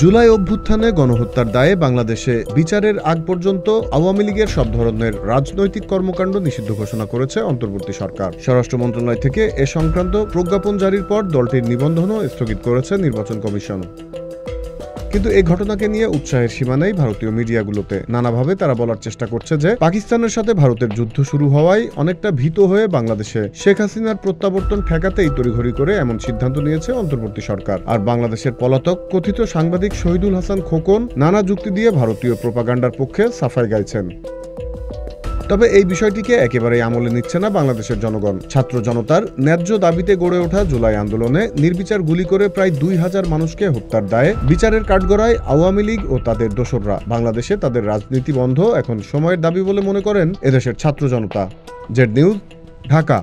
জুলাই অভ্যুত্থানে গণহত্যার দায়ে বাংলাদেশে বিচারের আগ পর্যন্ত আওয়ামী লীগের সব ধরনের রাজনৈতিক কর্মকাণ্ড নিষিদ্ধ ঘোষণা করেছে অন্তর্বর্তী সরকার। স্বরাষ্ট্র মন্ত্রণালয় থেকে এ সংক্রান্ত প্রজ্ঞাপন জারির পর দলটির নিবন্ধনও স্থগিত করেছে নির্বাচন কমিশন। কিন্তু এই ঘটনাকে নিয়ে উৎসাহের সীমা নেই ভারতীয় মিডিয়াগুলোতে। নানাভাবে তারা বলার চেষ্টা করছে যে পাকিস্তানের সাথে ভারতের যুদ্ধ শুরু হওয়ায় অনেকটা ভীত হয়ে বাংলাদেশে শেখ হাসিনার প্রত্যাবর্তন ঠেকাতেই তড়িঘড়ি করে এমন সিদ্ধান্ত নিয়েছে অন্তর্বর্তী সরকার। আর বাংলাদেশের পলাতক কথিত সাংবাদিক শহীদুল হাসান খোকন নানা যুক্তি দিয়ে ভারতীয় প্রোপাগান্ডার পক্ষে সাফাই গাইছেন। তবে এই বিষয়টিকে একেবারেই আমলে নিচ্ছে না বাংলাদেশের জনগণ। ছাত্র জনতার ন্যায্য দাবিতে গড়ে ওঠা জুলাই আন্দোলনে নির্বিচার গুলি করে প্রায় ২,০০০ মানুষকে হত্যার দায়ে বিচারের কাঠগড়ায় আওয়ামী লীগ ও তাদের দোসররা। বাংলাদেশে তাদের রাজনীতি বন্ধ এখন সময়ের দাবি বলে মনে করেন এদেশের ছাত্র জনতা। Z news, Dhaka.